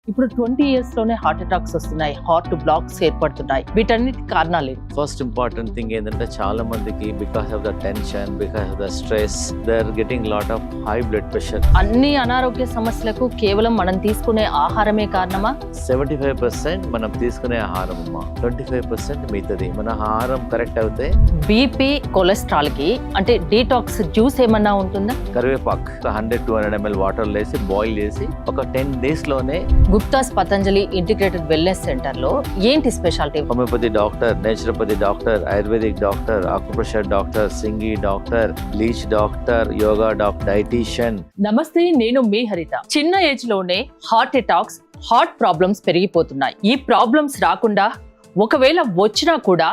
ఇప్పుడు 20 years లోనే heart attacks వస్తున్నాయి, హార్ట్ బ్లాక్స్ ఏర్పడుతున్నాయి. వీటన్నిటి కారణాలు ఏంటి? ఫస్ట్ ఇంపార్టెంట్ థింగ్ ఏంటంటే చాలా మందికి because of the tension, because of the stress, they are getting lot of high blood pressure. అన్ని అనారోగ్య సమస్యలకు కేవలం మనం తీసుకునే ఆహారమే కారణమా? 75% మనం తీసుకునే ఆహారం అమ్మా, 25% మిగతాది. మన ఆహారం కరెక్ట్ అవుతే బీపీ, కొలెస్ట్రాల్ కి అంటే డీటాక్స్ జ్యూస్ ఏమన్నా ఉంటుందా? కరివేపాకు 100-200 ml వాటర్ వేసి బాయిల్ చేసి ఒక 10 days లోనే Gupta's Patanjali integrated wellness centre లో ఏంటి speciality? Homeopathy doctor, naturopathy doctor, ayurvedic doctor, acupressure doctor, సింగి doctor, leech doctor, yoga doctor, dietician. నమస్తే, నేను మీ హరిత. చిన్న ఏజ్ లోనే హార్ట్ అటాక్స్, హార్ట్ ప్రాబ్లమ్స్ పెరిగిపోతున్నాయి. ఈ ప్రాబ్లమ్స్ రాకుండా, ఒకవేళ వచ్చినా కూడా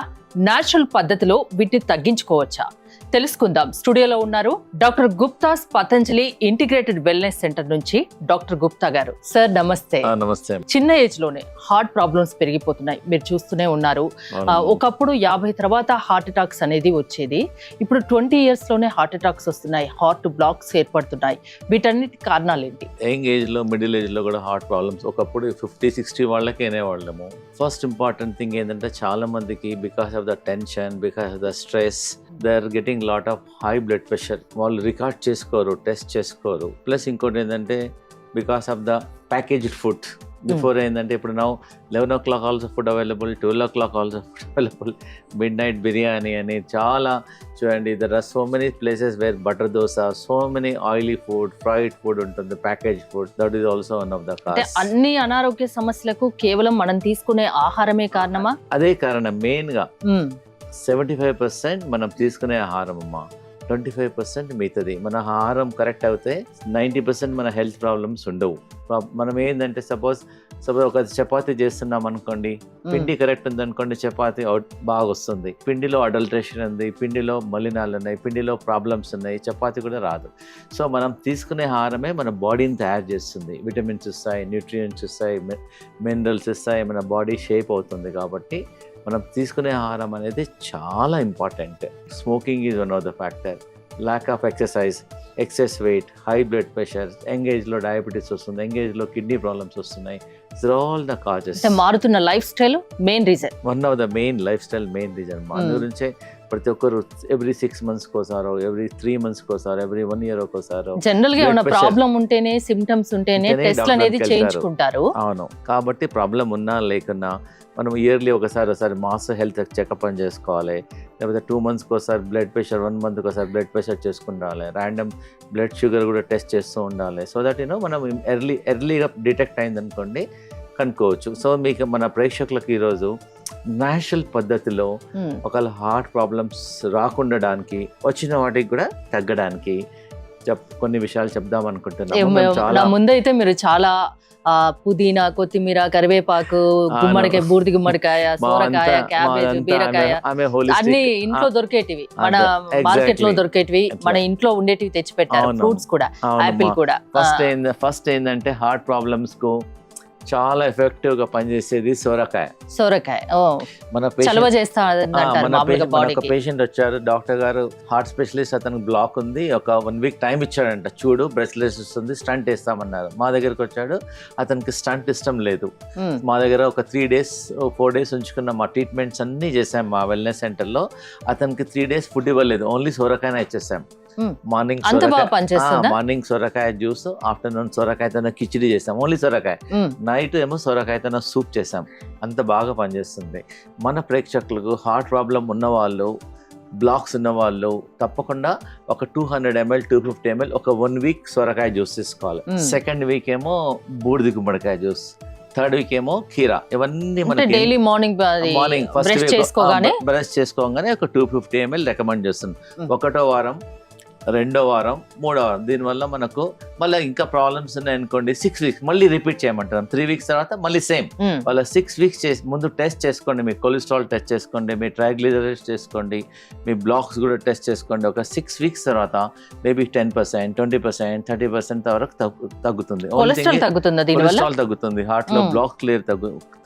నేచురల్ పద్ధతిలో వీటిని తగ్గించుకోవచ్చా? తెలుసుకుందాం. స్టూడియోలో ఉన్నారు doctor Gupta's Patanjali integrated wellness centre నుంచి డాక్టర్ గుప్తా గారు. సార్ నమస్తే. నమస్తే. చిన్న ఏజ్ లోనే హార్ట్ ప్రాబ్లమ్స్ పెరిగిపోతున్నాయి, మీరు చూస్తూనే ఉన్నారు. ఒకప్పుడు 50 తర్వాత హార్ట్ అటాక్స్ అనేది వచ్చేది. ఇప్పుడు 20 years లోనే హార్ట్ అటాక్స్ వస్తున్నాయి, హార్ట్ బ్లాక్స్ ఏర్పడుతున్నాయి. వీటన్నిటి కారణాలు ఏంటి? యంగ్ ఏజ్ లో, మిడిల్ ఏజ్ లో కూడా హార్ట్ ప్రాబ్లమ్స్. ఒకప్పుడు 50-60 వాళ్ళకి అనేవాళ్ళము. ఫస్ట్ ఇంపార్టెంట్ థింగ్ ఏంటంటే చాలా మందికి because of the tension, because of the stress, they are getting lot of high blood pressure. వాళ్ళు రికార్డ్ చేసుకోరు, టెస్ట్ చేసుకోరు. ప్లస్ ఇంకోటి ఏంటంటే because of the packaged food. Before ఏంటంటే ఇప్పుడు నా 11 o'clock also food available, 12 o'clock also food available, midnight biryani అని చాలా చూడండి. There are so many places where butter dosa, so many oily food, fried food ఉంటుంది, package food. That is also one of the cause. అన్ని అనారోగ్య సమస్యలకు కేవలం మనం తీసుకునే ఆహారమే కారణమా? అదే కారణం. మెయిన్ గా 75% మనం తీసుకునే ఆహారం అమ్మా, 25% మిగతాది. మన ఆహారం కరెక్ట్ అవుతే 90% మన హెల్త్ ప్రాబ్లమ్స్ ఉండవు. మనం ఏంటంటే సపోజ్ ఒక చపాతీ చేస్తున్నాం అనుకోండి, పిండి కరెక్ట్ ఉంది అనుకోండి, చపాతీ బాగా వస్తుంది. పిండిలో అడల్ట్రేషన్ ఉంది, పిండిలో మలినాలు ఉన్నాయి, పిండిలో ప్రాబ్లమ్స్ ఉన్నాయి, చపాతీ కూడా రాదు. సో మనం తీసుకునే ఆహారమే మన బాడీని తయారు చేస్తుంది. విటమిన్స్ ఇస్తాయి, న్యూట్రియంట్స్ ఇస్తాయి, మినరల్స్ ఇస్తాయి, మన బాడీ షేప్ అవుతుంది. కాబట్టి మనం తీసుకునే ఆహారం అనేది చాలా important. Smoking is one of the factor, lack of exercise, excess weight, high blood pressure, యంగేజ్లో డయాబెటీస్ వస్తుంది, యంగేజ్లో కిడ్నీ ప్రాబ్లమ్స్ వస్తున్నాయి. All the causes. మారుతున్న lifestyle main reason, one of the main lifestyle main reason. అందు గురించే ప్రతి ఒక్కరు every 6 months కోసారో, ఎవ్రీ 3 months కోసారో, ఎవ్రీ 1 year కోసారో జనరల్ గా ఏమైనా ప్రాబ్లం ఉంటేనే, సిమ్టమ్స్ ఉంటేనే టెస్ట్ అనేది చేయించుకుంటారు. అవును. కాబట్టి ప్రాబ్లం ఉన్నా లేకున్నా మనం ఇయర్లీ ఒకసారి మాస్ హెల్త్ చెకప్ అని చేసుకోవాలి. లేకపోతే 2 months ఒకసారి బ్లడ్ ప్రెషర్, 1 month ఒకసారి బ్లడ్ ప్రెషర్ చేసుకుండాలి. ర్యాండమ్ బ్లడ్ షుగర్ కూడా టెస్ట్ చేస్తూ ఉండాలి. సో దట్ మనం ఎర్లీగా డిటెక్ట్ అయింది అనుకోండి, కనుక్కోవచ్చు. సో మీకు మన ప్రేక్షకులకు ఈరోజు నేచురల్ పద్ధతిలో ఒకవేళ హార్ట్ ప్రాబ్లమ్స్ రాకుండడానికి, వచ్చిన వాటికి కూడా తగ్గడానికి కొన్ని విషయాలు చెప్దాం అనుకుంటున్నాను. ముందైతే మీరు చాలా పుదీనా, కొత్తిమీర, కరివేపాకు, గుమ్మడికాయ, బూడిది గుమ్మడికాయ, సోరకాయ, క్యాబేజ్, బీరకాయ అన్ని ఇంట్లో దొరికేటివి, మన మార్కెట్ లో దొరికేటివి, మన ఇంట్లో ఉండేటివి తెచ్చి పెట్టారు. ఫ్రూట్స్ కూడా, యాపిల్ కూడా. ఫస్ట్ ఏంటంటే హార్ట్ ప్రాబ్లమ్స్ కు చాలా ఎఫెక్టివ్ గా పనిచేసేది సోరకాయ. మన పేషెంట్ వచ్చారు, డాక్టర్ గారు హార్ట్ స్పెషలిస్ట్, అతనికి బ్లాక్ ఉంది, ఒక 1 week టైం ఇచ్చాడంట, చూడు బ్రెస్ట్లెస్ వస్తుంది, స్టంట్ వేస్తామన్నారు. మా దగ్గరకు వచ్చాడు, అతనికి స్టంట్ ఇష్టం లేదు. మా దగ్గర ఒక 3 days 4 days ఉంచుకున్న మా ట్రీట్మెంట్స్ అన్ని చేసాం మా వెల్నెస్ సెంటర్ లో. అతనికి 3 days ఫుడ్ ఇవ్వలేదు, ఓన్లీ సోరకాయనే ఇచ్చేసాం. మార్నింగ్ సొరకాయ జ్యూస్, ఆఫ్టర్నూన్ సొరకాయతో కిచిడి చేసాం, ఓన్లీ సొరకాయ. నైట్ ఏమో సొరకాయతో సూప్ చేసాం. అంత బాగా పనిచేస్తుంది. మన ప్రేక్షకులకు హార్ట్ ప్రాబ్లం ఉన్నవాళ్ళు, బ్లాక్స్ ఉన్నవాళ్ళు తప్పకుండా ఒక 200 ml 250 ml ఒక 1 week సొరకాయ జ్యూస్ తీసుకోవాలి. సెకండ్ వీక్ ఏమో బూడిది గుమ్మడికాయ జ్యూస్, థర్డ్ వీక్ ఏమో కీరా. ఇవన్నీ మనకి డైలీ మార్నింగ్ బ్రష్ చేసుకోగానే ఒక 250 ml రికమెండ్ చేస్తుంది. 1వ వారం, 2వ వారం, 3వ వారం. దీనివల్ల మనకు మళ్ళీ ఇంకా ప్రాబ్లమ్స్ ఉన్నాయి అనుకోండి, 6 weeks మళ్ళీ రిపీట్ చేయమంటాం. 3 weeks తర్వాత మళ్ళీ సేమ్. వాళ్ళ 6 weeks ముందు టెస్ట్ చేసుకోండి, మీ కొలెస్ట్రాల్ టెస్ట్ చేసుకోండి, మీ ట్రైగ్లిజరైడ్స్ చేసుకోండి, మీ బ్లాక్స్ కూడా టెస్ట్ చేసుకోండి. ఒక 6 weeks తర్వాత మేబీ 10%, 20%, 30% వరకు తగ్గుతుంది. కొలెస్ట్రాల్ తగ్గుతుంది, హార్ట్ లో బ్లాక్ క్లియర్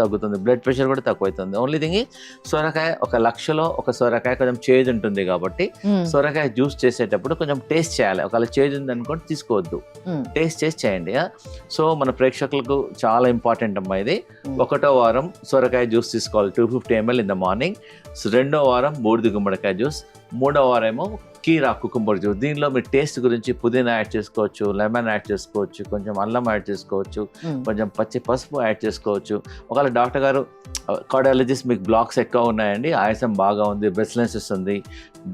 తగ్గుతుంది, బ్లడ్ ప్రెషర్ కూడా తక్కువైతుంది. ఓన్లీ థింగ్ సొరకాయ, ఒక 1,00,000లో ఒక సొరకాయ కొంచెం చేదు ఉంటుంది కాబట్టి సొరకాయ జ్యూస్ చేసేటప్పుడు కొంచెం కొంచెం టేస్ట్ చేయాలి. ఒకవేళ చేదు ఉంది అనుకోండి తీసుకోవద్దు, టేస్ట్ చేసి చేయండి. సో మన ప్రేక్షకులకు చాలా ఇంపార్టెంట్ అమ్మా ఇది. 1వ వారం సొరకాయ జ్యూస్ తీసుకోవాలి 250 ml ఇన్ ద మార్నింగ్. 2వ వారం బూడిద గుమ్మడికాయ జ్యూస్. 3వ వారం ఏమో కీరా కుకుంబర్ జ్యూస్. దీనిలో మీరు టేస్ట్ గురించి పుదీనా యాడ్ చేసుకోవచ్చు, లెమన్ యాడ్ చేసుకోవచ్చు, కొంచెం అల్లం యాడ్ చేసుకోవచ్చు, కొంచెం పసుపు యాడ్ చేసుకోవచ్చు. ఒకవేళ డాక్టర్ గారు కార్డియాలజిస్ట్ మీకు బ్లాక్స్ ఎక్కువ ఉన్నాయండి, ఆయాసం బాగా ఉంది, బ్రెస్ట్లెస్నెస్ ఉంది,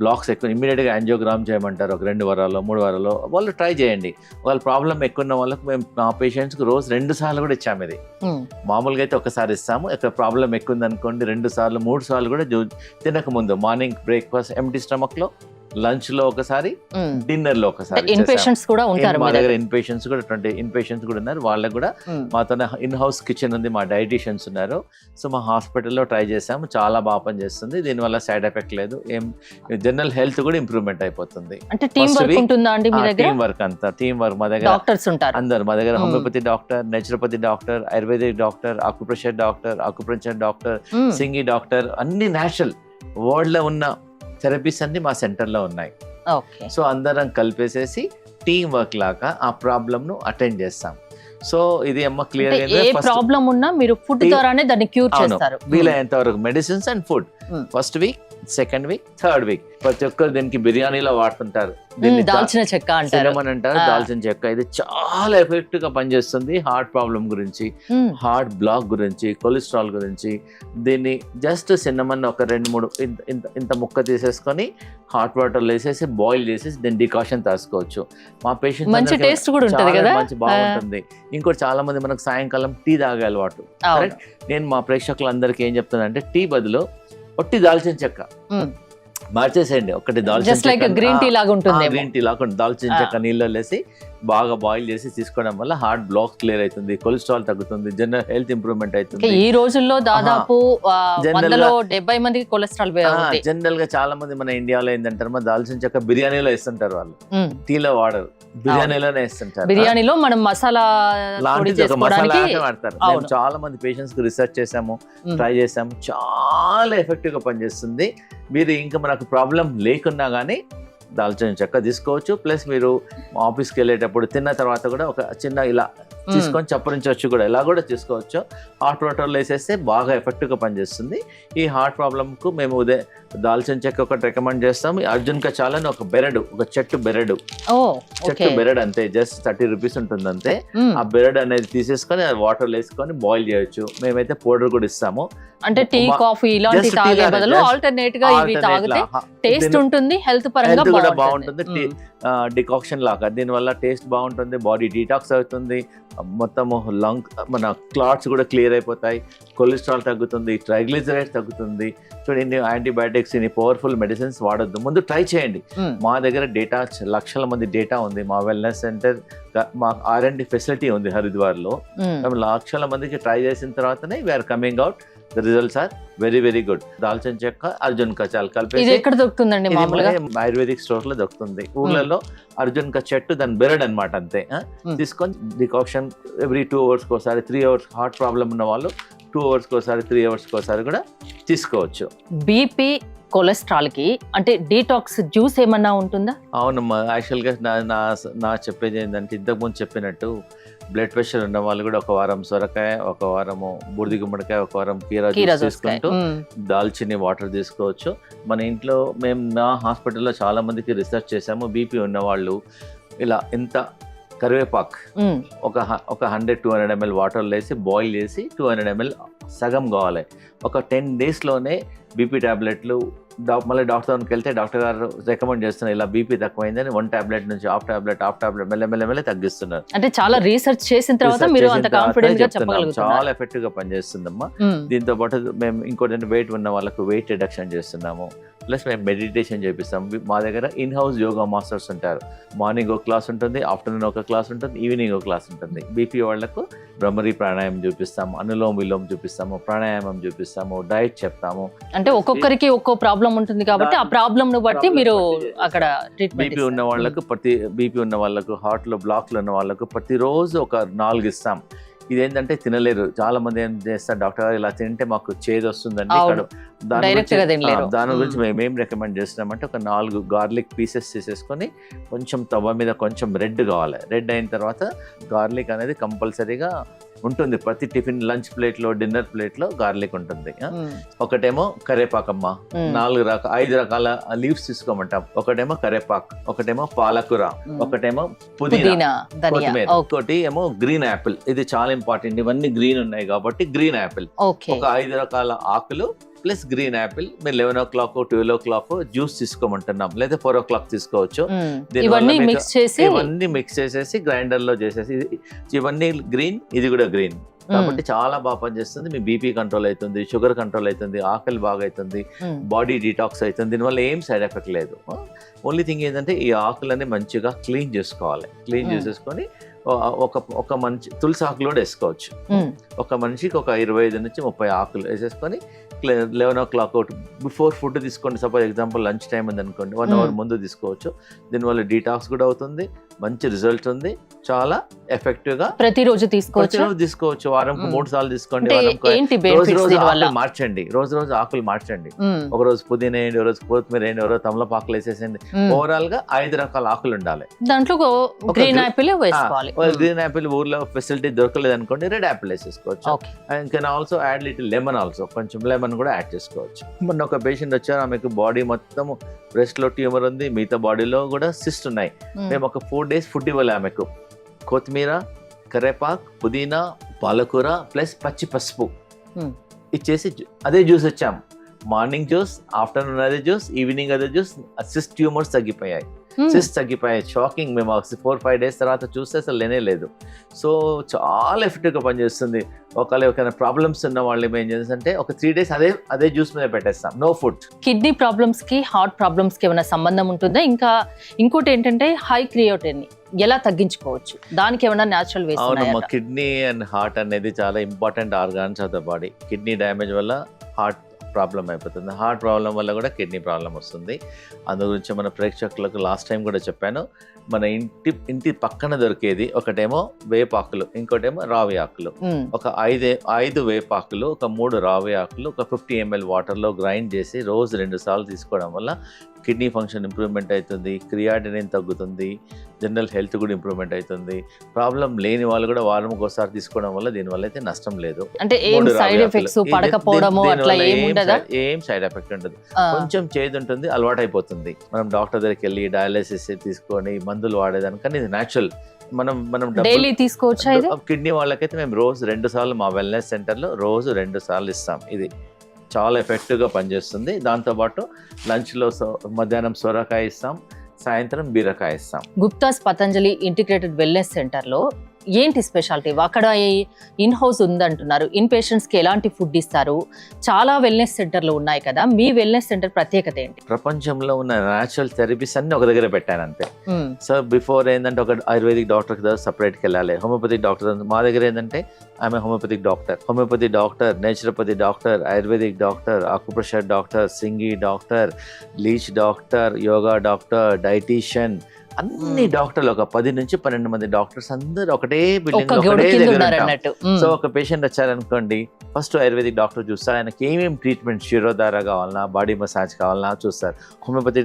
బ్లాక్స్ ఎక్కువ, ఇమీడియట్గా యాంజియోగ్రామ్ చేయమంటారు ఒక 2 వారాల్లో 3 వారాల్లో, వాళ్ళు ట్రై చేయండి. వాళ్ళ ప్రాబ్లం ఎక్కువ ఉన్న వాళ్ళకి మేము మా పేషెంట్స్కి రోజు 2 సార్లు కూడా ఇచ్చాము. ఇది మామూలుగా అయితే ఒకసారి ఇస్తాము. ఇక్కడ ప్రాబ్లం ఎక్కువ ఉంది అనుకోండి 2 సార్లు 3 సార్లు కూడా తినక ముందు మార్నింగ్ బ్రేక్ఫాస్ట్ ఎంటీ స్టమక్లో, లంచ్ లో ఒకసారి, డిన్నర్ లో ఒకసారి. ఇన్పేషెంట్స్ కూడా ఉంటారు మా దగ్గర, ఇన్పేషెంట్స్ కూడా 20 ఇన్పేషెంట్స్ కూడా ఉన్నారు. వాళ్ళకి కూడా మాతో ఇన్ హౌస్ కిచెన్ ఉంది, మా డైటీషియన్స్ ఉన్నారు. సో మా హాస్పిటల్లో ట్రై చేసాము, చాలా బాగా పనిచేస్తుంది. దీనివల్ల సైడ్ ఎఫెక్ట్ లేదు, ఏం జనరల్ హెల్త్ కూడా ఇంప్రూవ్మెంట్ అయిపోతుంది. అంటే టీమ్ వర్క్ ఉంటుందా అండి మీ దగ్గర? టీమ్ వర్క్ అంతా టీమ్ వర్క్. మా దగ్గర డాక్టర్స్ ఉంటారు అందరు. మా దగ్గర homeopathy doctor, naturopathy doctor, ayurvedic doctor, acupressure doctor, acupressure doctor, సింగి డాక్టర్, అన్ని నేచురల్ వరల్డ్ లో ఉన్న థెరపీస్ అన్ని మా సెంటర్లో ఉన్నాయి. సో అందరం కలిపేసేసి టీమ్ వర్క్ లాగా ఆ ప్రాబ్లమ్ ను అటెండ్ చేస్తాం. సో ఇది అమ్మ క్లియర్ గా, ఏ ప్రాబ్లం ఉన్నా మీరు ఫుడ్ ద్వారానే దాన్ని క్యూర్ చేస్తారు. వీలైనంత వరకు medicines and food. First week, second week, third week ప్రతి ఒక్కరు దీనికి బిర్యానీలో వాడుతుంటారు, దాల్చిన చెక్క అంటారు, దాల్చిన చెక్క. ఇది చాలా ఎఫెక్టివ్ గా పనిచేస్తుంది హార్ట్ ప్రాబ్లం గురించి, హార్ట్ బ్లాక్ గురించి, కొలెస్ట్రాల్ గురించి. దీన్ని జస్ట్ సిన్నమన్ ఒక 2-3 ఇంత ముక్క తీసేసుకొని హాట్ వాటర్ వేసేసి బాయిల్ చేసేసి దీన్ని డికాషన్ తీసుకోవచ్చు. మా పేషెంట్ మంచి టేస్ట్ కూడా ఉంటుంది కదా, మంచి బాగుంటుంది. ఇంకోటి చాలా మంది మనకు సాయంకాలం టీ తాగే అలవాటు. నేను మా ప్రేక్షకులందరికీ ఏం చెప్తానంటే, టీ బదులు ఒట్టి దాల్చిన చెక్క మార్చేసేయండి. ఒకటి దాల్చిన చెక్క, గ్రీన్ టీ లాగా ఉంటుంది, గ్రీన్ టీ లాగా దాల్చిన చెక్క నీళ్ళలో వేసి బాగా బాయిల్ చేసి తీసుకోవడం వల్ల హార్ట్ బ్లాక్ క్లియర్ అవుతుంది, కొలెస్ట్రాల్ తగ్గుతుంది, జనరల్ హెల్త్ ఇంప్రూవ్మెంట్ అవుతుంది. ఈ రోజుల్లో దాదాపు 170 మందికి కొలెస్ట్రాల్. జనరల్ గా చాలా మంది మన ఇండియాలో ఏంటంటారు, దాల్చిన చెక్క బిర్యానీలో వేస్తుంటారు, వాళ్ళు టీలో వాడరు, బిర్యానీలోనే వేస్తుంటారు. బిర్యానీలో మనం మసాలా వాడతారు. చాలా మంది పేషెంట్స్ కి రీసెర్చ్ చేసాము, ట్రై చేసాము, చాలా ఎఫెక్టివ్ గా పనిచేస్తుంది. మీరు ఇంకా మనకు ప్రాబ్లం లేకున్నా కానీ దాల్చిన చెక్క తీసుకోవచ్చు. ప్లస్ మీరు ఆఫీస్కి వెళ్ళేటప్పుడు తిన్న తర్వాత కూడా ఒక చిన్న ఇలా తీసుకొని చప్పరించవచ్చు కూడా, ఇలా కూడా తీసుకోవచ్చు. హాట్ వాటర్లో వేసేస్తే బాగా ఎఫెక్టివ్గా పనిచేస్తుంది. ఈ హార్ట్ ప్రాబ్లంకు మేము దాల్చిన చెక్క ఒకటి రికమెండ్ చేస్తాం. అర్జున్ కచాలని ఒక బెరడు, ఒక చెట్టు బెరడు, చెట్టు బెరడు అంతే, జస్ట్ 30 రూపీస్ ఉంటుంది అంతే. ఆ బెరడు అనేది తీసేసుకొని వాటర్లో వేసుకొని బాయిల్ చేయొచ్చు. మేమైతే పౌడర్ కూడా ఇస్తాము. అంటే టీ కాఫీ ఇలాంటి తాగే బదులు ఆల్టర్నేట్ గా ఇవి తాగితే టేస్ట్ ఉంటుంది, హెల్త్ పరంగా కూడా బాగుంటుంది. డికాక్షన్ లాగా దీనివల్ల టేస్ట్ బాగుంటుంది, బాడీ డీటాక్స్ అవుతుంది, మొత్తము లంగ్ మన క్లాట్స్ కూడా క్లియర్ అయిపోతాయి, కొలెస్ట్రాల్ తగ్గుతుంది, ట్రైగ్లిజరైడ్స్ తగ్గుతుంది. చూడండి, యాంటీబయాటిక్స్, ఇన్ని పవర్ఫుల్ మెడిసిన్స్ వాడొద్దు, ముందు ట్రై చేయండి. మా దగ్గర డేటా, లక్షల మంది డేటా ఉంది. మా వెల్నెస్ సెంటర్, మా R&D ఫెసిలిటీ ఉంది హరిద్వార్లో. మేము లక్షల మందికి ట్రై చేసిన తర్వాతనే we're coming out. The results are very very good. దాల్చిన చెక్క, అర్జున్ కచాల్ కలిపి ఎక్కడ దొరుకుతుందండి? ఆయుర్వేదిక్ స్టోర్ లో దొరుకుతుంది. ఊర్లలో అర్జున్ క చెట్టు, దాని బెరడ్ అనమాట అంతే. తీసుకొని డికాక్షన్ ఎవ్రీ 2 hours ఒకసారి, 3 hours హార్ట్ ప్రాబ్లం ఉన్న వాళ్ళు 2 hours ఒకసారి, 3 hours ఒకసారి కూడా తీసుకోవచ్చు. బీపీ, కొలెస్ట్రాల్ కి అంటే డీటాక్స్ జ్యూస్ ఏమన్నా ఉంటుందా? అవునమ్మా, యాక్చువల్గా నా చెప్పేది ఏంటంటే, ఇంతకుముందు చెప్పినట్టు బ్లడ్ ప్రెషర్ ఉన్న వాళ్ళు కూడా 1 వారం సొరకాయ, 1 వారము బూడిద గుమ్మడికాయ, 1 వారం కీరా జ్యూస్ తీసుకుంటూ దాల్చిని వాటర్ తీసుకోవచ్చు. మన ఇంట్లో మేము నా హాస్పిటల్లో చాలా మందికి రీసెర్చ్ చేసాము. బీపీ ఉన్న వాళ్ళు ఇలా ఎంత కరివేపాకు ఒక 100-200 ml వాటర్లో వేసి బాయిల్ చేసి 200 ml సగం కావాలి. ఒక 10 daysలోనే బీపీ టాబ్లెట్లు, మళ్ళీ డాక్టర్ దగ్గరికి వెళ్తే డాక్టర్ గారు రికమెండ్ చేస్తున్నారు, ఇలా బీపీ తక్కువైందని 1 టాబ్లెట్ నుంచి హాఫ్ టాబ్లెట్ మెల్లమెల్ల తగ్గిస్తున్నారు. అంటే చాలా రీసెర్చ్ చేసిన తర్వాత మీరు అంత కాన్ఫిడెంట్ గా చెప్పగలుగుతారు. చాలా ఎఫెక్టివ్ గా పనిచేస్తుందమ్మా. దీంతో పాటు మేము ఇంకోటి వెయిట్ ఉన్న వాళ్ళకు వెయిట్ రిడక్షన్ చేస్తున్నాము. ప్లస్ మేము మెడిటేషన్ చేపిస్తాం. మా దగ్గర ఇన్ హౌస్ యోగా మాస్టర్స్ ఉంటారు. మార్నింగ్ ఒక క్లాస్ ఉంటుంది, ఆఫ్టర్నూన్ ఒక క్లాస్ ఉంటుంది, ఈవినింగ్ ఒక క్లాస్ ఉంటుంది. బీపీ వాళ్లకు భ్రమరీ ప్రాణాయామం చూపిస్తాము, అనులోమ విలోమ చూపిస్తాము, ప్రాణాయామం చూపిస్తాము, డైట్ చెప్తాము. అంటే ఒక్కొక్కరికి ఒక్కో ప్రాబ్లం ఉంటుంది కాబట్టి ఆ ప్రాబ్లం ను బట్టి మీరు అక్కడ ట్రీట్మెంట్. బీపీ ఉన్న వాళ్ళకు హార్ట్ లో బ్లాక్లు ఉన్న వాళ్ళకు ప్రతిరోజు ఒక 4 ఇస్తాం. ఇదేంటంటే తినలేరు. చాలా మంది ఏం చేస్తారు, డాక్టర్ గారు ఇలా తింటే మాకు చేదు వస్తుందండి. అవును. Direct గా తినలేరు. దాని గురించి మేమేం రికమెండ్ చేస్తున్నామంటే ఒక 4 గార్లిక్ పీసెస్ తీసేసుకొని కొంచెం తవ్వ మీద కొంచెం రెడ్ కావాలి. రెడ్ అయిన తర్వాత గార్లిక్ అనేది కంపల్సరీగా ఉంటుంది. ప్రతి టిఫిన్, లంచ్ ప్లేట్లో, డిన్నర్ ప్లేట్లో గార్లిక్ ఉంటుంది. ఒకటేమో కరేపాకమ్మ, 5 రకాల లీవ్స్ తీసుకోమంటాం. ఒకటేమో కరేపాక్, ఒకటేమో పాలకూర, ఒకటేమో పుదీనా, కొత్తిమీర, ఒకటి ఏమో గ్రీన్ యాపిల్. ఇది చాలా ఇంపార్టెంట్. ఇవన్నీ గ్రీన్ ఉన్నాయి కాబట్టి గ్రీన్ యాపిల్. ఒక 5 రకాల ఆకులు ప్లస్ గ్రీన్ యాపిల్. మీరు 11 o'clock 12 o'clock జ్యూస్ తీసుకోమంటున్నాం, లేదా 4 o'clock తీసుకోవచ్చు. ఇవన్నీ మిక్స్ చేసేసి గ్రైండర్ లో చేసేసి, ఇవన్నీ గ్రీన్, ఇది కూడా గ్రీన్ కాబట్టి చాలా బాగా పనిచేస్తుంది. మీ బీపీ కంట్రోల్ అవుతుంది, షుగర్ కంట్రోల్ అవుతుంది, ఆకలి బాగా అవుతుంది, బాడీ డీటాక్స్ అవుతుంది. దీనివల్ల ఏం సైడ్ ఎఫెక్ట్ లేదు. ఓన్లీ థింగ్ ఏంటంటే ఈ ఆకులని మంచిగా క్లీన్ చేసుకోవాలి. క్లీన్ చేసేసుకొని ఒక మంచి తులసి ఆకులు కూడా వేసుకోవచ్చు. ఒక మనిషికి ఒక 25 నుంచి 30 ఆకులు వేసేసుకొని 11 o'clock బిఫోర్ ఫుడ్ తీసుకోండి. సపోజ్ ఎగ్జాంపుల్ లంచ్ టైం ఉంది అనుకోండి, 1 hour ముందు తీసుకోవచ్చు. దీనివల్ల డీటాక్స్ కూడా అవుతుంది, మంచి రిజల్ట్ ఉంది, చాలా ఎఫెక్టివ్ గా ప్రతిరోజు తీసుకోవచ్చు. వారంకు 3 సార్లు తీసుకోండి. మార్చండి, రోజు ఆకులు మార్చండి. ఒక రోజు పుదీనా వేయండి, ఒక రోజు కొత్తిమీర వేయండి, ఒక రోజు తమలపాకులు వేసేసింది. ఓవరాల్ గా 5 రకాల ఆకులు ఉండాలి. దాంట్లో గ్రీన్ యాపిల్ వేసుకోవాలి. గ్రీన్ యాపిల్ ఊర్లో ఫెసిలిటీ దొరకలేదు అనుకోండి, రెడ్ యాపిల్ వేసేసుకోవచ్చు. And can also add little lemon also, కొంచెం లెమన్ కూడా యాడ్ చేసుకోవచ్చు. మొన్న ఒక పేషెంట్ వచ్చారు, ఆమెకు బాడీ మొత్తం బ్రెస్ట్ లో ట్యూమర్ ఉంది, మిగతా బాడీలో కూడా సిస్ట్ ఉన్నాయి. మేము ఒక 4 days ఫుడ్ ఇవ్వాలి ఆమెకు. కొత్తిమీర, కరేపాక్, పుదీనా, పాలకూర ప్లస్ పచ్చి పసుపు ఇచ్చేసి అదే జ్యూస్ వచ్చాం. మార్నింగ్ జ్యూస్, ఆఫ్టర్నూన్ అదే జ్యూస్, ఈవినింగ్ అదే జ్యూస్. సిస్ట్ ట్యూమర్స్ తగ్గిపోయాయి. షాకింగ్. మేము 4-5 days తర్వాత చూస్తే అసలు లేనే లేదు. సో చాలా ఎఫెక్టివ్గా పనిచేస్తుంది. ఒకవేళ ప్రాబ్లమ్స్ ఉన్న వాళ్ళు ఏం చేస్తుంటే ఒక 3 days అదే జ్యూస్ మీద పెట్టేస్తాం, నో ఫుడ్. కిడ్నీ ప్రాబ్లమ్స్ కి, హార్ట్ ప్రాబ్లమ్స్ కి ఏమైనా సంబంధం ఉంటుందా? ఇంకోటి ఏంటంటే హై క్రియేటినిన్ ఎలా తగ్గించుకోవచ్చు? దానికి ఏమైనా న్యాచురల్ వేస్? అవునమ్మా, కిడ్నీ అండ్ హార్ట్ అనేది చాలా important organs of the body. Kidney damage వల్ల హార్ట్ ప్రాబ్లం అయిపోతుంది, హార్ట్ ప్రాబ్లం వల్ల కూడా కిడ్నీ ప్రాబ్లం వస్తుంది. అందు గురించి మన ప్రేక్షకులకు లాస్ట్ టైం కూడా చెప్పాను, మన ఇంటి పక్కన దొరికేది ఒకటేమో వేపాకులు, ఇంకోటేమో రావి ఆకులు. ఒక 5 వేపాకులు, ఒక 3 రావి ఆకులు, ఒక 50 ml వాటర్లో గ్రైండ్ చేసి రోజు 2 సార్లు తీసుకోవడం వల్ల కిడ్నీ ఫంక్షన్ ఇంప్రూవ్మెంట్ అవుతుంది, క్రియాటినిన్ తగ్గుతుంది, జనరల్ హెల్త్ కూడా ఇంప్రూవ్మెంట్ అవుతుంది. ప్రాబ్లం లేని వాళ్ళు కూడా వారంకి ఒకసారి తీసుకోవడం వల్ల దీనివల్ల అయితే నష్టం లేదు. అంటే ఏం సైడ్ ఎఫెక్ట్స్ పడకపోవడము అట్లా ఏం ఉండదా? ఏం సైడ్ ఎఫెక్ట్ ఉండదు. కొంచెం చేదు ఉంటుంది, అలవాటు అయిపోతుంది. మనం డాక్టర్ దగ్గరికి వెళ్ళి డయాలసిస్ తీసుకొని మందులు వాడేదానికన్నా ఇది న్యాచురల్. మనం డైలీ తీసుకోవచ్చా? కిడ్నీ వాళ్ళకైతే మేము రోజు 2 సార్లు మా వెల్నెస్ సెంటర్లో రోజు 2 సార్లు ఇస్తాం. ఇది చాలా ఎఫెక్టివ్గా పనిచేస్తుంది. దాంతోపాటు లంచ్లో మధ్యాహ్నం సొరకాయ ఇస్తాం, సాయంత్రం బీరకాయ ఇస్తాం. గుప్తాస్ పతంజలి ఇంటిగ్రేటెడ్ వెల్నెస్ సెంటర్లో ఏంటి స్పెషాలిటీ? అక్కడ ఇన్ హౌస్ ఉందంటున్నారు, ఇన్ పేషెంట్స్ కి ఎలాంటి ఫుడ్ ఇస్తారు? చాలా వెల్నెస్ సెంటర్లు ఉన్నాయి కదా, మీ వెల్నెస్ సెంటర్ ప్రత్యేకత ఏంటి? ప్రపంచంలో ఉన్న న్యాచురల్ థెరపీస్ అన్ని ఒక దగ్గర పెట్టాను అంతే. సో బిఫోర్ ఏంటంటే ఒక ఆయుర్వేదిక్ డాక్టర్ దగ్గర సపరేట్కి వెళ్ళాలి, హోమియోపతిక్ డాక్టర్. మా దగ్గర ఏంటంటే ఆమె homeopathic doctor, naturopathy doctor, ayurvedic doctor, acupressure doctor, సింగి doctor, leech doctor, yoga doctor, dietician, అన్ని డాక్టర్లు ఒక 10 నుంచి 12 మంది డాక్టర్స్ అందరూ ఒకటే బిల్డింగ్ లో. సో ఒక పేషెంట్ వచ్చారనుకోండి, ఫస్ట్ ఆయుర్వేదిక్ డాక్టర్ చూస్తారు, ఆయనకి ఏమేమి ట్రీట్మెంట్, శిరోధార కావాలన్నా, బాడీ మసాజ్ కావాలన్నా చూస్తారు. హోమియోపతి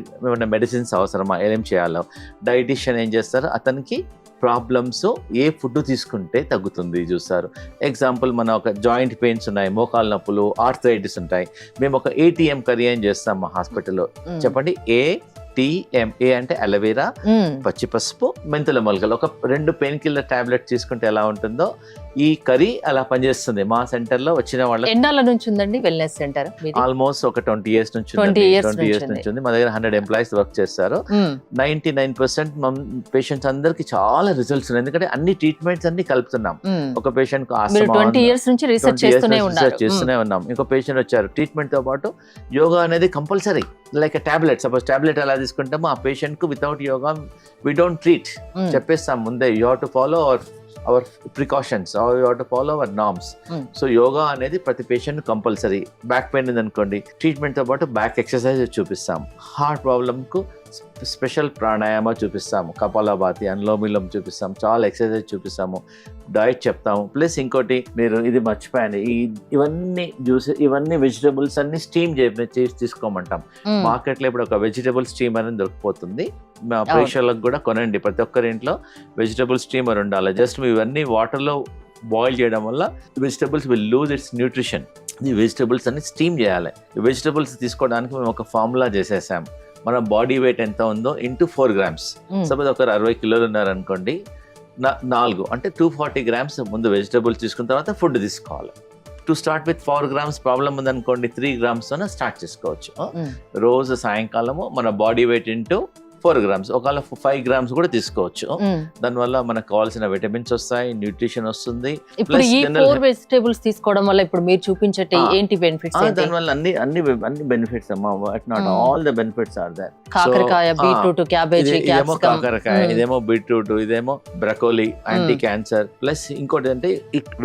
మెడిసిన్స్ అవసరమా, ఏం చేయాలో. డైటీషియన్ ఏం చేస్తారు, అతనికి ప్రాబ్లమ్స్ ఏ ఫుడ్ తీసుకుంటే తగ్గుతుంది చూస్తారు. ఎగ్జాంపుల్, మన ఒక జాయింట్ పెయిన్స్ ఉన్నాయి, మోకాలు నొప్పులు, ఆర్థరైటిస్ ఉంటాయి. మేము ఒక ATM కర్రీ ఏం చేస్తాం మా హాస్పిటల్లో, చెప్పండి. ATMA అంటే అలోవెరా, పచ్చి పసుపు, మెంతుల మొలకలు. ఒక 2 పెయిన్ కిల్లర్ టాబ్లెట్ తీసుకుంటే ఎలా ఉంటుందో ఈ కర్రీ అలా పనిచేస్తుంది. మా సెంటర్ లో వచ్చిన వాళ్ళ ఎన్నాళ్ళ నుంచి ఉందండి వెల్నెస్ సెంటర్? ఆల్మోస్ట్ ఒక 20 years నుంచి 20 years నుంచి ఉంది. మా దగ్గర 100 ఎంప్లాయీస్ వర్క్ చేస్తారు. 99% పేషెంట్స్ అందరికి చాలా రిజల్ట్స్ ఉన్నాయి, ఎందుకంటే అన్ని ట్రీట్మెంట్స్ అన్ని కలుపుతున్నాం. ఒక పేషెంట్ కు 20 years నుంచి రీసెర్చ్ చేస్తూనే ఉన్నాం. ఇంకో పేషెంట్ వచ్చారు, ట్రీట్మెంట్ తో పాటు యోగా అనేది compulsory. Like tablet, suppose tablet ఎలా తీసుకుంటామో ఆ పేషెంట్ కు without yoga we don't treat, చెప్పేస్తాం ముందే. You have to follow our precautions, you have to follow our norms. So yoga అనేది ప్రతి పేషెంట్ కంపల్సరీ. బ్యాక్ పెయిన్ ఉంది అనుకోండి, ట్రీట్మెంట్ తో పాటు బ్యాక్ ఎక్సర్సైజ్ చూపిస్తాం. హార్ట్ ప్రాబ్లమ్ కు స్పెషల్ ప్రాణాయామ చూపిస్తాము, కపాలభాతి, అనులోమిలం చూపిస్తాము, చాలా ఎక్సర్సైజ్ చూపిస్తాము, డైట్ చెప్తాము. ప్లస్ ఇంకోటి మీరు ఇది మర్చిపోయాను, ఇవన్నీ ఇవన్నీ వెజిటబుల్స్ అన్ని స్టీమ్ చేసి తీసుకోమంటాం. మార్కెట్లో ఇప్పుడు ఒక వెజిటబుల్ స్టీమర్ అని దొరికిపోతుంది. మా ప్రేక్షకులకు కూడా కొనండి, ప్రతి ఒక్కరి ఇంట్లో వెజిటబుల్ స్టీమర్ ఉండాలి. జస్ట్ ఇవన్నీ వాటర్లో బాయిల్ చేయడం వల్ల vegetables will lose it's nutrition. ఈ వెజిటబుల్స్ అన్ని స్టీమ్ చేయాలి. ఈ వెజిటబుల్స్ తీసుకోవడానికి మేము ఒక ఫార్ములా చేసేసాం. మన బాడీ వెయిట్ ఎంత ఉందో ఇంటూ 4 grams. సపోజ్ ఒకరు 60 కిలోలు ఉన్నారనుకోండి, 4 అంటే 240 grams ముందు వెజిటబుల్స్ తీసుకున్న తర్వాత ఫుడ్ తీసుకోవాలి. To start with 4 grams problem ఉందనుకోండి, 3 grams తోనే స్టార్ట్ చేసుకోవచ్చు. రోజు సాయంకాలము మన బాడీ వెయిట్ ఇంటూ 4 grams, ఒకవేళ 5 grams కూడా తీసుకోవచ్చు. దానివల్ల మనకు కావాల్సిన విటమిన్స్ వస్తాయి, న్యూట్రిషన్ వస్తుంది. ఇప్పుడు ఈ 4 వెజిటబుల్స్ తీసుకోవడం వల్ల ఇప్పుడు మీరు చూపించే ఏంటి బెనిఫిట్స్? దానివల్ల అన్ని బెనిఫిట్స్ అమ్మా, not all the benefits are there. కాకరకాయ, బీట్రూట్, క్యాబేజీ, ఇదేమో కాకరకాయ, ఇదేమో బీట్రూట్, ఇదేమో బ్రకోలీ, యాంటీ క్యాన్సర్. ప్లస్ ఇంకోటి అంటే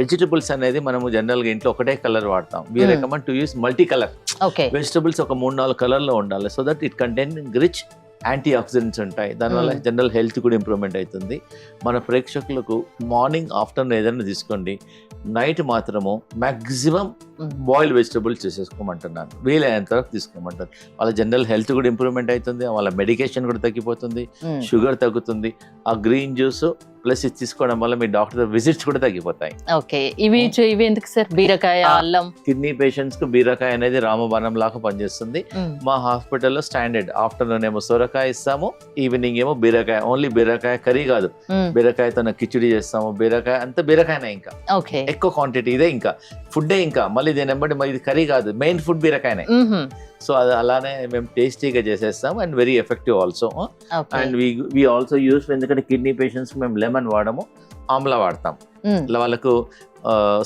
వెజిటబుల్స్ అనేది మనము జనరల్ గా ఇంట్లో ఒకటే కలర్ వాడతాం. We recommend to use multi colour vegetables. ఒక 3-4 కలర్ లో ఉండాలి, so that it contain rich antioxidants ఉంటాయి. దానివల్ల జనరల్ హెల్త్ కూడా ఇంప్రూవ్మెంట్ అవుతుంది. మన ప్రేక్షకులకు మార్నింగ్, ఆఫ్టర్నూన్ ఏదైనా తీసుకోండి, నైట్ మాత్రము మ్యాక్సిమం బాయిల్డ్ వెజిటబుల్స్ చేసేసుకోమంటున్నాను, వీలైనంత వరకు తీసుకోమంటారు. వాళ్ళ జనరల్ హెల్త్ కూడా ఇంప్రూవ్మెంట్ అవుతుంది, వాళ్ళ మెడికేషన్ కూడా తగ్గిపోతుంది, షుగర్ తగ్గుతుంది. ఆ గ్రీన్ జ్యూస్ ప్లస్ ఇది తీసుకోవడం వల్ల మీ డాక్టర్ విజిట్స్ కూడా తగ్గిపోతాయి. ఓకే, ఇవి ఎందుకు సార్? బీరకాయ, అల్లం. కిడ్నీ పేషెంట్స్ కు బీరకాయ అనేది రామబాణం లాగా పనిచేస్తుంది. మా హాస్పిటల్లో స్టాండర్డ్ ఆఫ్టర్నూన్ ఏమో సొరకాయ ఇస్తాము, ఈవినింగ్ ఏమో బీరకాయ. ఓన్లీ బీరకాయ కర్రీ కాదు, బీరకాయతో కిచిడి చేస్తాము. బీరకాయ అంతా బీరకాయనే, ఇంకా ఎక్కువ క్వాంటిటీ ఇదే, ఇంకా ఫుడ్డే. ఇంకా మళ్ళీ దీని వెంబడి ఇది కర్రీ కాదు, మెయిన్ ఫుడ్ బీరకాయనే. సో అది అలానే మేము టేస్టీగా చేసేస్తాం and very effective also. And we also use, ఎందుకంటే కిడ్నీ పేషెంట్స్ మేము లెమన్ వాడము, ఆమ్లా వాడతాం. వాళ్ళకు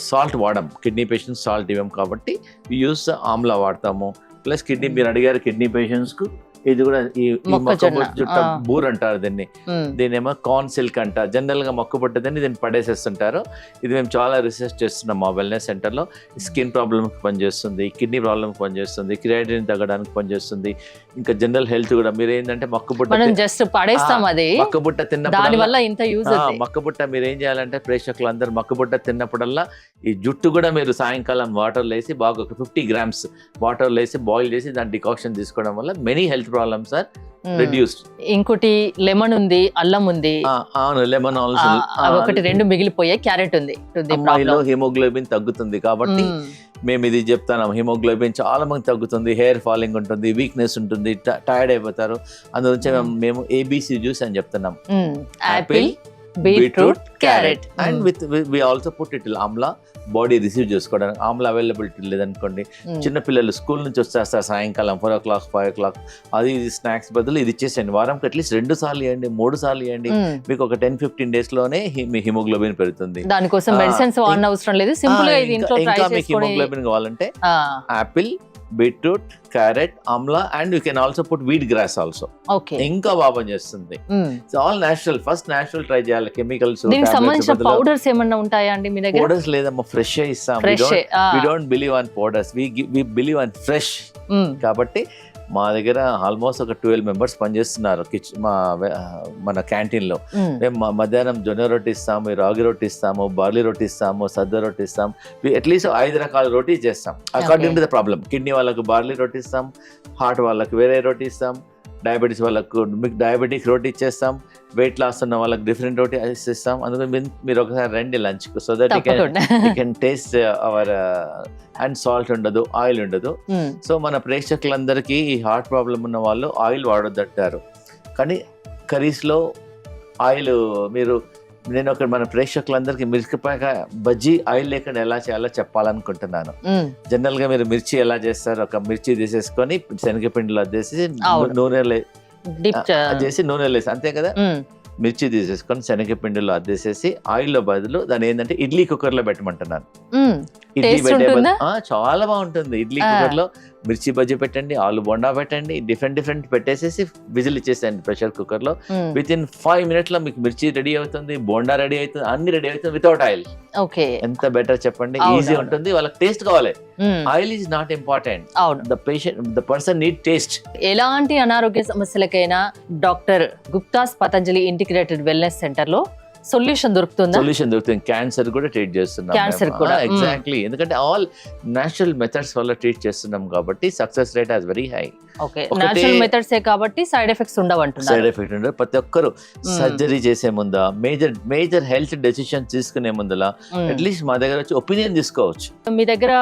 సాల్ట్ వాడము, కిడ్నీ పేషెంట్స్ సాల్ట్ ఇవ్వం కాబట్టి యూస్ ఆమ్లా వాడతాము. ప్లస్ కిడ్నీ, మీరు అడిగారు కిడ్నీ పేషెంట్స్ కు, ఇది కూడా ఈ మొక్కబుట్ట బూర్ అంటారు దీన్ని, దీనేమో కార్న్ సిల్క్ అంటారు. జనరల్ గా మొక్కబుట్టదని దీన్ని పడేసేస్తుంటారు. ఇది మేము చాలా రీసెర్చ్ చేస్తున్నాం మా వెల్నెస్ సెంటర్ లో. స్కిన్ ప్రాబ్లమ్ కి పనిచేస్తుంది, కిడ్నీ ప్రాబ్లమ్ కి పనిచేస్తుంది, క్రియాటిన్ తగ్గడానికి పనిచేస్తుంది. ఇంకా జనరల్ హెల్త్ కూడా. మీరు ఏంటంటే మొక్కబుట్ట తిన్నప్పుడు, మొక్కబుట్ట మీరు ఏం చేయాలంటే ప్రేక్షకులు అందరూ మొక్కబుట్ట తిన్నప్పుడల్లా ఈ జుట్టు కూడా మీరు సాయంకాలం వాటర్లో వేసి బాగా ఒక 50 grams వాటర్లో వేసి బాయిల్ చేసి దాని డికాక్షన్ తీసుకోవడం వల్ల many health problems are reduced. ఇంకోటి లెమన్ ఉంది, అల్లం ఉంది. అవును, లెమన్ ఆల్సో. ఒకటి 2 మిగిలిపోయాయి. క్యారెట్ ఉంది. హిమోగ్లోబిన్ తగ్గుతుంది కాబట్టి మేము ఇది చెప్తాను. హిమోగ్లోబిన్ చాలా మంది తగ్గుతుంది, హెయిర్ ఫాలింగ్ ఉంటుంది, వీక్నెస్ ఉంటుంది, టైర్డ్ అయిపోతారు. అందుగురించి మేము ABC జ్యూస్ అని చెప్తున్నాం. Apple, beetroot, carrot. And we also put it amla, body receive చేసుకోవడానికి. ఆమ్లా అవైలబిలిటీ లేదనుకోండి, చిన్నపిల్లలు స్కూల్ నుంచి వచ్చేస్తారు సాయంకాలం 4 o'clock 5 o'clock, అది ఇది స్నాక్స్ బదులు ఇది ఇచ్చేసేయండి. వారంకి అట్లీస్ట్ 2 సార్లు ఇవ్వండి, 3 సార్లు ఇవ్వండి. మీకు ఒక 10-15 days లోనే మీ హిమోగ్లోబిన్ పెరుగుతుంది. దానికోసం మెడిసిన్స్ వాడన అవసరం లేదు, సింపుల్ గా ఇది ఇంట్లో ట్రై చేసుకోండి. మీకు హిమోగ్లోబిన్ కావాలంటే apple, beetroot, carrot, amla, and you can also put wheat grass also. ఇంకా బాగా చేస్తుంది. All natural. First natural try చేయాలి. కెమికల్స్ పౌడర్స్ ఏమన్నా ఉంటాయా అండి మీ దగ్గర? పౌడర్స్ లేదమ్మా, ఫ్రెష్ ఇస్తాం. We don't believe on powders, we believe on fresh. కాబట్టి మా దగ్గర ఆల్మోస్ట్ ఒక 12 members పనిచేస్తున్నారు మన క్యాంటీన్ లో. మేము మధ్యాహ్నం జొన్న రొట్టి ఇస్తాము, రాగి రొట్టి ఇస్తాము, బార్లీ రొట్టి ఇస్తాము, సద్ద రొట్టి ఇస్తాం. అట్లీస్ట్ 5 రకాల రొట్టి చేస్తాం according to the problem. Kidney వాళ్ళకు బార్లీ రొట్టి ఇస్తాం, హార్ట్ వాళ్ళకు వేరే రొట్టి ఇస్తాం, డయాబెటీస్ వాళ్ళకు డయాబెటిక్ రోటీ ఇచ్చేస్తాం, వెయిట్ లాస్ ఉన్న వాళ్ళకి డిఫరెంట్ రోటీ ఇస్తాం. అందుకని మీరు ఒకసారి రండి లంచ్ కు, so that you can taste our. And salt ఉండదు, ఆయిల్ ఉండదు. సో మన ప్రేక్షకులందరికీ ఈ హార్ట్ ప్రాబ్లం ఉన్న వాళ్ళు ఆయిల్ వాడొద్దంటారు, కానీ కర్రీస్ లో ఆయిల్ నేను మన ప్రేక్షకులందరికీ మిరపకాయ బజ్జీ ఆయిల్ లేకుండా ఎలా చేయాలో చెప్పాలనుకుంటున్నాను. జనరల్ గా మీరు మిర్చి ఎలా చేస్తారు? ఒక మిర్చి తీసేసుకొని శనగపిండిలో అద్దేసి నూనెలో చేసి నూనెలో వేసి, అంతే కదా. మిర్చి తీసేసుకొని శనగపిండిలో అద్దేసేసి ఆయిల్లో బదులు దాని ఏంటంటే ఇడ్లీ కుక్కర్ లో పెట్టమంటున్నాను. ఇడ్లీ పెట్టే చాలా బాగుంటుంది. ఇడ్లీ కుక్కర్ లో మిర్చి బజ్జీ పెట్టండి, ఆలు బొండా పెట్టండి, డిఫరెంట్ పెట్టేసేసి విజిల్ ఇచ్చేసేయండి ప్రెషర్ కుక్కర్ లో. విత్ ఇన్ 5 minutes లో మీకు మిర్చి రెడీ అవుతుంది, బోండా రెడీ అవుతుంది, అన్ని రెడీ అవుతుంది వితౌట్ ఆయిల్. ఓకే, ఎంత బెటర్ చెప్పండి. అవును, ఈజీ అవును. ఉంటుంది, వాళ్ళకి టేస్ట్ కావాలి. ఆయిల్ ఈజ్ నాట్ ఇంపార్టెంట్, అవును. The person need taste. ఎలాంటి అనారోగ్య సమస్యలకైనా doctor Gupta's Patanjali integrated wellness centre లో సొల్యూషన్ దొరుకుతుందా? సొల్యూషన్ దొరుకుతుంది. క్యాన్సర్ కూడా ట్రీట్ చేస్తున్నాం. క్యాన్సర్ కూడా ఎగ్జాక్ట్లీ, ఎందుకంటే ఆల్ నేచురల్ మెథడ్స్ వల్ల ట్రీట్ చేస్తున్నాం కాబట్టి success rate has very high. Okay, natural methods కాబట్టి సైడ్ ఎఫెక్ట్స్ ఉండవు అంటున్నారు. సైడ్ ఎఫెక్ట్ ఉండదు. ప్రతి ఒక్కరు సర్జరీ చేసే ముందా, మేజర్ హెల్త్ డెసిషన్ తీసుకునే ముందల అట్లీస్ట్ మా దగ్గర వచ్చి ఒపీనియన్ తీసుకోవచ్చు. మీ దగ్గర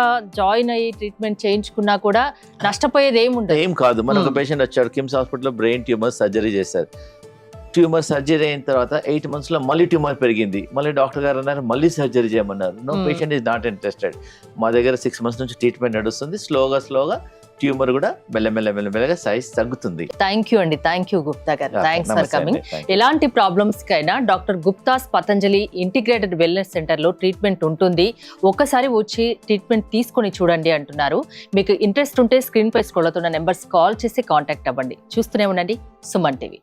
జాయిన్ అయ్యి ట్రీట్మెంట్ చేయించుకున్నా కూడా నష్టపోయేది ఏముండదు. ఏం కాదు. మన ఒక పేషెంట్ వచ్చాడు కిమ్స్ హాస్పిటల్లో, బ్రెయిన్ ట్యూమర్ సర్జరీ చేశారు. ట్యూమర్ సర్జరీ అయిన తర్వాత 8 months లో మళ్ళీ ట్యూమర్ పెరిగింది. మళ్ళీ డాక్టర్ గారు అన్నారు మళ్ళీ సర్జరీ చేయమన్నారు. No, patient is not interested. మా దగ్గర 6 months నుంచి ట్రీట్మెంట్ నడుస్తుంది. స్లోగా ట్యూమర్ కూడా మెల్లమెల్లగా సైజ్ తగ్గుతుంది. థ్యాంక్ యూ అండి, థ్యాంక్ యూ గుప్తా గారు, థ్యాంక్స్ ఫర్ కమింగ్. ఎలాంటి ప్రాబ్లమ్స్ కైనా doctor Gupta's Patanjali integrated wellness centre లో ట్రీట్మెంట్ ఉంటుంది. ఒక్కసారి వచ్చి ట్రీట్మెంట్ తీసుకొని చూడండి అంటున్నారు. మీకు ఇంట్రెస్ట్ ఉంటే స్క్రీన్ పై స్క్రోల్ అవుతున్న నెంబర్స్ కాల్ చేసి కాంటాక్ట్ అవ్వండి. చూస్తూనే ఉండండి సుమన్ టీవీ.